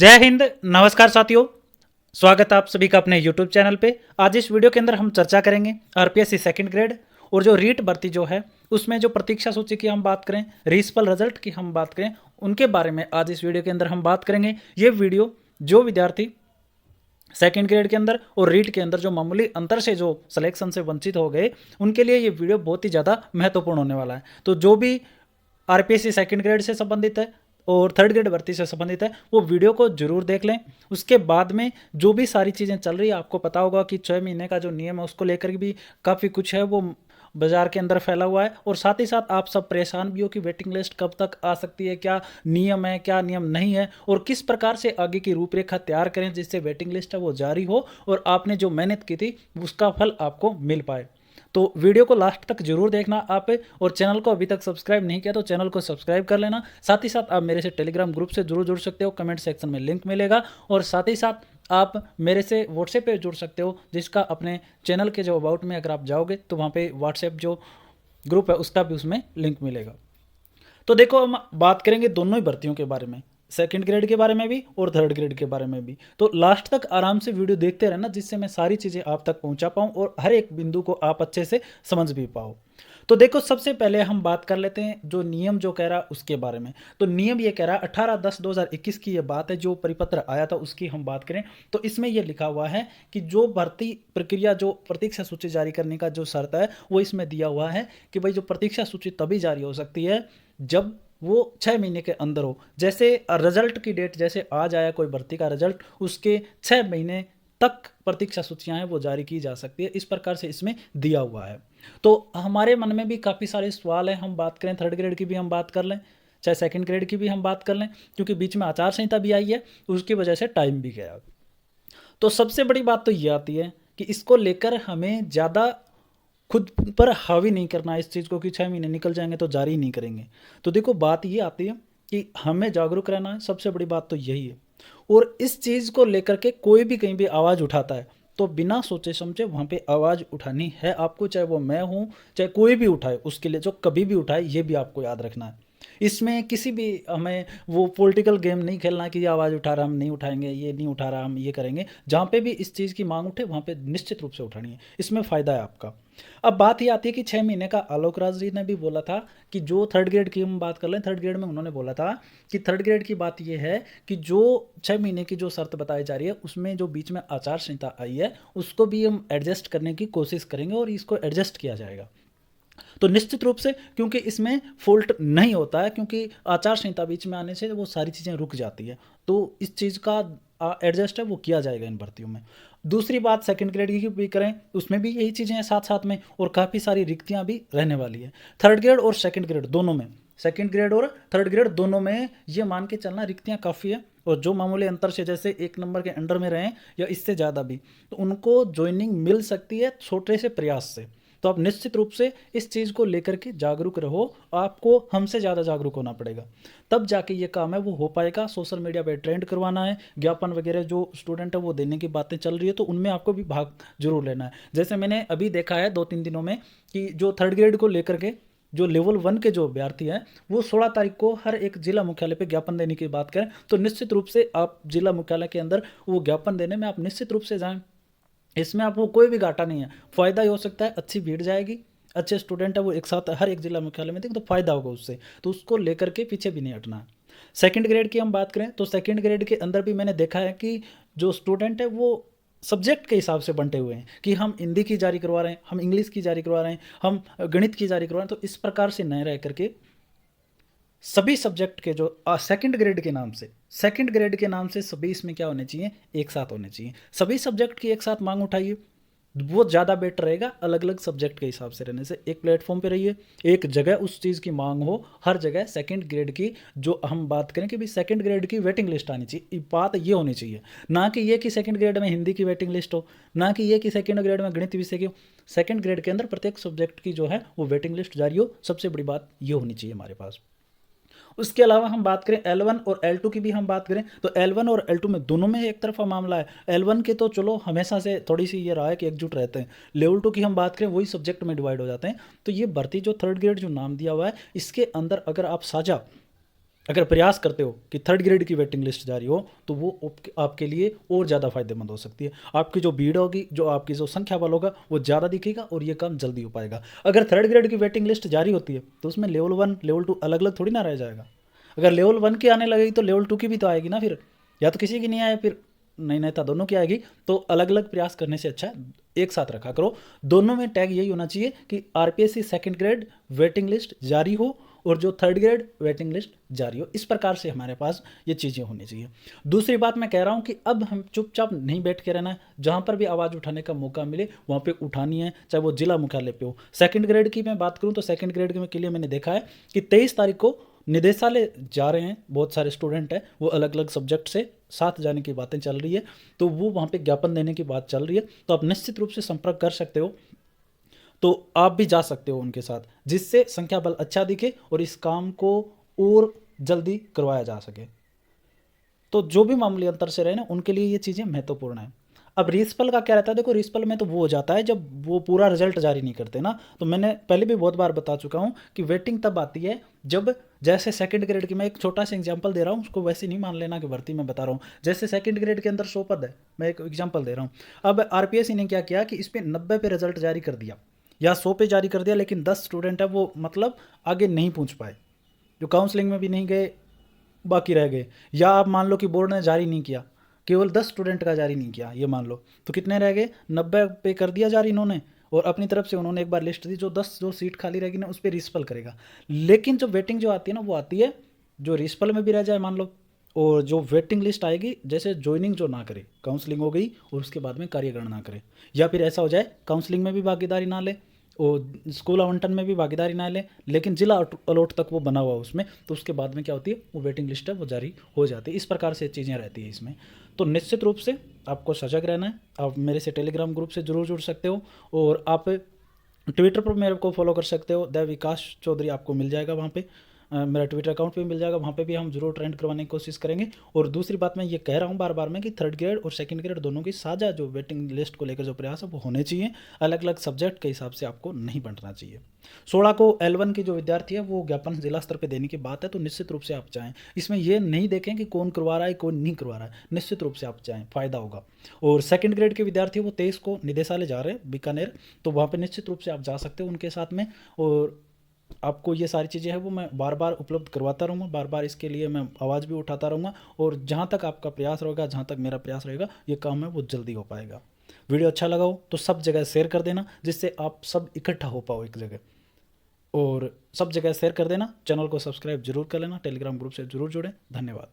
जय हिंद। नमस्कार साथियों, स्वागत है आप सभी का अपने यूट्यूब चैनल पे। आज इस वीडियो के अंदर हम चर्चा करेंगे आरपीएससी सेकंड ग्रेड और जो रीट भर्ती जो है उसमें जो प्रतीक्षा सूची की हम बात करें, रीसपल रिजल्ट की हम बात करें, उनके बारे में आज इस वीडियो के अंदर हम बात करेंगे। ये वीडियो जो विद्यार्थी सेकंड ग्रेड के अंदर और रीट के अंदर जो मामूली अंतर से जो सिलेक्शन से वंचित हो गए, उनके लिए ये वीडियो बहुत ही ज़्यादा महत्वपूर्ण होने वाला है। तो जो भी आरपीएससी सेकंड ग्रेड से संबंधित है और थर्ड ग्रेड भर्ती से संबंधित है, वो वीडियो को जरूर देख लें। उसके बाद में जो भी सारी चीज़ें चल रही है, आपको पता होगा कि 6 महीने का जो नियम है उसको लेकर भी काफ़ी कुछ है वो बाजार के अंदर फैला हुआ है। और साथ ही साथ आप सब परेशान भी हो कि वेटिंग लिस्ट कब तक आ सकती है, क्या नियम है, क्या नियम नहीं है, और किस प्रकार से आगे की रूपरेखा तैयार करें जिससे वेटिंग लिस्ट है वो जारी हो और आपने जो मेहनत की थी उसका फल आपको मिल पाए। तो वीडियो को लास्ट तक जरूर देखना आप, और चैनल को अभी तक सब्सक्राइब नहीं किया तो चैनल को सब्सक्राइब कर लेना। साथ ही साथ आप मेरे से टेलीग्राम ग्रुप से जरूर जुड़ सकते हो, कमेंट सेक्शन में लिंक मिलेगा। और साथ ही साथ आप मेरे से व्हाट्सएप पे जुड़ सकते हो, जिसका अपने चैनल के जो अबाउट में अगर आप जाओगे तो वहाँ पे व्हाट्सएप जो ग्रुप है उसका भी उसमें लिंक मिलेगा। तो देखो, हम बात करेंगे दोनों ही भर्तियों के बारे में, सेकंड ग्रेड के बारे में भी और थर्ड ग्रेड के बारे में भी। तो लास्ट तक आराम से वीडियो देखते रहना, जिससे मैं सारी चीज़ें आप तक पहुंचा पाऊं और हर एक बिंदु को आप अच्छे से समझ भी पाओ। तो देखो, सबसे पहले हम बात कर लेते हैं जो नियम जो कह रहा है उसके बारे में। तो नियम ये कह रहा है 18/10/2021 की ये बात है, जो परिपत्र आया था उसकी हम बात करें तो इसमें ये लिखा हुआ है कि जो भर्ती प्रक्रिया, जो प्रतीक्षा सूची जारी करने का जो शर्त है वो इसमें दिया हुआ है कि भाई जो प्रतीक्षा सूची तभी जारी हो सकती है जब वो 6 महीने के अंदर हो। जैसे रिजल्ट की डेट, जैसे आज आया कोई भर्ती का रिजल्ट, उसके 6 महीने तक प्रतीक्षा सूचियां हैं वो जारी की जा सकती है, इस प्रकार से इसमें दिया हुआ है। तो हमारे मन में भी काफ़ी सारे सवाल हैं, हम बात करें थर्ड ग्रेड की भी हम बात कर लें, चाहे सेकंड ग्रेड की भी हम बात कर लें, क्योंकि बीच में आचार संहिता भी आई है, उसकी वजह से टाइम भी गया। तो सबसे बड़ी बात तो ये आती है कि इसको लेकर हमें ज़्यादा खुद पर हावी नहीं करना है इस चीज़ को कि 6 महीने निकल जाएंगे तो जारी नहीं करेंगे। तो देखो, बात ये आती है कि हमें जागरूक रहना है, सबसे बड़ी बात तो यही है। और इस चीज़ को लेकर के कोई भी कहीं भी आवाज़ उठाता है तो बिना सोचे समझे वहाँ पे आवाज़ उठानी है आपको, चाहे वो मैं हूँ, चाहे कोई भी उठाए, उसके लिए जो कभी भी उठाए ये भी आपको याद रखना है। इसमें किसी भी हमें वो पॉलिटिकल गेम नहीं खेलना कि ये आवाज़ उठा रहा हम नहीं उठाएंगे, ये नहीं उठा रहा हम ये करेंगे। जहाँ पे भी इस चीज़ की मांग उठे वहाँ पे निश्चित रूप से उठानी है, इसमें फ़ायदा है आपका। अब बात ये आती है कि 6 महीने का आलोक राज जी ने भी बोला था कि जो थर्ड ग्रेड की हम बात कर लें, थर्ड ग्रेड में उन्होंने बोला था कि थर्ड ग्रेड की बात ये है कि जो 6 महीने की जो शर्त बताई जा रही है उसमें जो बीच में आचार संहिता आई है उसको भी हम एडजस्ट करने की कोशिश करेंगे और इसको एडजस्ट किया जाएगा। तो निश्चित रूप से, क्योंकि इसमें फॉल्ट नहीं होता है, क्योंकि आचार संहिता बीच में आने से वो सारी चीज़ें रुक जाती है, तो इस चीज़ का एडजस्ट है वो किया जाएगा इन भर्तियों में। दूसरी बात सेकंड ग्रेड की भी करें, उसमें भी यही चीज़ें हैं साथ साथ में, और काफ़ी सारी रिक्तियाँ भी रहने वाली है। थर्ड ग्रेड और सेकंड ग्रेड दोनों में, सेकंड ग्रेड और थर्ड ग्रेड दोनों में ये मान के चलना रिक्तियाँ काफ़ी है, और जो मामूली अंतर से जैसे एक नंबर के अंडर में रहें या इससे ज़्यादा भी, तो उनको ज्वाइनिंग मिल सकती है छोटे से प्रयास से। तो आप निश्चित रूप से इस चीज़ को लेकर के जागरूक रहो, आपको हमसे ज़्यादा जागरूक होना पड़ेगा, तब जाके ये काम है वो हो पाएगा। सोशल मीडिया पे ट्रेंड करवाना है, ज्ञापन वगैरह जो स्टूडेंट है वो देने की बातें चल रही है, तो उनमें आपको भी भाग जरूर लेना है। जैसे मैंने अभी देखा है 2-3 दिनों में कि जो थर्ड ग्रेड को लेकर के जो लेवल 1 के जो अभ्यर्थी हैं वो 16 तारीख को हर एक जिला मुख्यालय पे ज्ञापन देने की बात करें, तो निश्चित रूप से आप जिला मुख्यालय के अंदर वो ज्ञापन देने में आप निश्चित रूप से जाएं। इसमें आपको कोई भी घाटा नहीं है, फ़ायदा ही हो सकता है, अच्छी भीड़ जाएगी, अच्छे स्टूडेंट है वो एक साथ हर एक जिला मुख्यालय में देंगे तो फ़ायदा होगा उससे, तो उसको लेकर के पीछे भी नहीं हटना है। सेकंड ग्रेड की हम बात करें तो सेकंड ग्रेड के अंदर भी मैंने देखा है कि जो स्टूडेंट है वो सब्जेक्ट के हिसाब से बंटे हुए हैं कि हम हिंदी की जारी करवा रहे हैं, हम इंग्लिश की जारी करवा रहे हैं, हम गणित की जारी करवा रहे हैं। तो इस प्रकार से न रह करके सभी सब्जेक्ट के जो सेकंड ग्रेड के नाम से, सेकंड ग्रेड के नाम से सभी इसमें क्या होने चाहिए, एक साथ होने चाहिए। सभी सब्जेक्ट की एक साथ मांग उठाइए, वो ज़्यादा बेटर रहेगा। अलग अलग सब्जेक्ट के हिसाब से रहने से एक प्लेटफॉर्म पे रहिए, एक जगह उस चीज़ की मांग हो, हर जगह सेकंड ग्रेड की जो हम बात करें कि भाई सेकंड ग्रेड की वेटिंग लिस्ट आनी चाहिए, बात ये होनी चाहिए, ना कि ये कि सेकंड ग्रेड में हिंदी की वेटिंग लिस्ट हो, ना कि ये कि सेकंड ग्रेड में गणित विषय की हो। सेकंड ग्रेड के अंदर प्रत्येक सब्जेक्ट की जो है वो वेटिंग लिस्ट जारी हो, सबसे बड़ी बात ये होनी चाहिए हमारे पास। उसके अलावा हम बात करें L1 और L2 की भी हम बात करें तो L1 और L2 में दोनों में एक तरफा मामला है। L1 के तो चलो हमेशा से थोड़ी सी ये रहा है कि एकजुट रहते हैं, लेवल 2 की हम बात करें वही सब्जेक्ट में डिवाइड हो जाते हैं। तो ये भर्ती जो थर्ड ग्रेड जो नाम दिया हुआ है इसके अंदर अगर आप साझा अगर प्रयास करते हो कि थर्ड ग्रेड की वेटिंग लिस्ट जारी हो तो वो आपके लिए और ज़्यादा फायदेमंद हो सकती है। आपकी जो भीड़ होगी, जो आपकी जो संख्या बल होगा, वो ज़्यादा दिखेगा और ये काम जल्दी हो पाएगा। अगर थर्ड ग्रेड की वेटिंग लिस्ट जारी होती है तो उसमें लेवल 1 लेवल 2 अलग अलग थोड़ी ना रह जाएगा। अगर लेवल 1 की आने लगेगी तो लेवल 2 की भी तो आएगी ना। फिर या तो किसी की नहीं आए, फिर नहीं था दोनों की आएगी। तो अलग अलग प्रयास करने से अच्छा है एक साथ रखा करो। दोनों में टैग यही होना चाहिए कि RPSC second grade waiting list जारी हो और जो थर्ड ग्रेड वेटिंग लिस्ट जारी हो। इस प्रकार से हमारे पास ये चीज़ें होनी चाहिए। दूसरी बात मैं कह रहा हूँ कि अब हम चुपचाप नहीं बैठ के रहना है, जहाँ पर भी आवाज़ उठाने का मौका मिले वहाँ पे उठानी है, चाहे वो जिला मुख्यालय पे हो। सेकंड ग्रेड की मैं बात करूँ तो सेकंड ग्रेड के लिए मैंने देखा है कि 23 तारीख को निदेशालय जा रहे हैं, बहुत सारे स्टूडेंट हैं, वो अलग अलग सब्जेक्ट से साथ जाने की बातें चल रही है, तो वो वहाँ पे ज्ञापन देने की बात चल रही है। तो आप निश्चित रूप से संपर्क कर सकते हो, तो आप भी जा सकते हो उनके साथ, जिससे संख्या बल अच्छा दिखे और इस काम को और जल्दी करवाया जा सके। तो जो भी मामूली अंतर से रहे ना, उनके लिए ये चीज़ें महत्वपूर्ण है। अब रिस्पल का क्या रहता है, देखो रिस्पल में तो वो हो जाता है जब वो पूरा रिजल्ट जारी नहीं करते ना। तो मैंने पहले भी बहुत बार बता चुका हूँ कि वेटिंग तब आती है जब, जैसे सेकंड ग्रेड की मैं एक छोटा सा एग्जांपल दे रहा हूँ, उसको वैसे नहीं मान लेना कि भर्ती में बता रहा हूँ। जैसे सेकंड ग्रेड के अंदर 100 पद है, मैं एक एग्जांपल दे रहा हूँ। अब आरपीएससी ने क्या किया कि इस पर 90 पे रिजल्ट जारी कर दिया या 100 पे जारी कर दिया, लेकिन 10 स्टूडेंट है वो मतलब आगे नहीं पहुँच पाए, जो काउंसलिंग में भी नहीं गए, बाकी रह गए। या आप मान लो कि बोर्ड ने जारी नहीं किया, केवल 10 स्टूडेंट का जारी नहीं किया, ये मान लो, तो कितने रह गए? 90 पे कर दिया जारी इन्होंने, और अपनी तरफ से उन्होंने एक बार लिस्ट दी, जो 10 जो सीट खाली रहेगी ना उस पर रिस्पल करेगा। लेकिन जो वेटिंग जो आती है ना, वो आती है जो रिस्पल में भी रह जाए मान लो, और जो वेटिंग लिस्ट आएगी, जैसे ज्वाइनिंग जो ना करे, काउंसलिंग हो गई और उसके बाद में कार्यगणना ना करे, या फिर ऐसा हो जाए काउंसलिंग में भी भागीदारी ना ले और स्कूल आवंटन में भी भागीदारी ना ले, लेकिन जिला अलॉट तक वो बना हुआ उसमें, तो उसके बाद में क्या होती है, वो वेटिंग लिस्ट है वो जारी हो जाती है। इस प्रकार से चीज़ें रहती है इसमें। तो निश्चित रूप से आपको सजग रहना है। आप मेरे से टेलीग्राम ग्रुप से जरूर जुड़ सकते हो, और आप ट्विटर पर मेरे को फॉलो कर सकते हो, द विकास चौधरी आपको मिल जाएगा वहाँ पे। मेरा ट्विटर अकाउंट भी मिल जाएगा, वहाँ पे भी हम जरूर ट्रेंड करवाने की कोशिश करेंगे। और दूसरी बात मैं ये कह रहा हूँ बार बार में कि थर्ड ग्रेड और सेकंड ग्रेड दोनों की साझा जो वेटिंग लिस्ट को लेकर जो प्रयास है वो होने चाहिए, अलग अलग सब्जेक्ट के हिसाब से आपको नहीं बंटना चाहिए। 16 को L1 की जो विद्यार्थी है वो ज्ञापन जिला स्तर पर देने की बात है, तो निश्चित रूप से आप चाहें, इसमें ये नहीं देखें कि कौन करवा रहा है कौन नहीं करवा रहा है, निश्चित रूप से आप चाहें, फ़ायदा होगा। और सेकंड ग्रेड के विद्यार्थी वो 23 को निदेशालय जा रहे हैं बीकानेर, तो वहाँ पर निश्चित रूप से आप जा सकते हो उनके साथ में। और आपको ये सारी चीज़ें हैं वो मैं बार बार उपलब्ध करवाता रहूँगा, बार बार इसके लिए मैं आवाज़ भी उठाता रहूँगा, और जहाँ तक आपका प्रयास रहेगा, जहाँ तक मेरा प्रयास रहेगा, ये काम है वो जल्दी हो पाएगा। वीडियो अच्छा लगा हो तो सब जगह शेयर कर देना, जिससे आप सब इकट्ठा हो पाओ एक जगह, और सब जगह शेयर कर देना। चैनल को सब्सक्राइब जरूर कर लेना, टेलीग्राम ग्रुप से जरूर जुड़ें। धन्यवाद।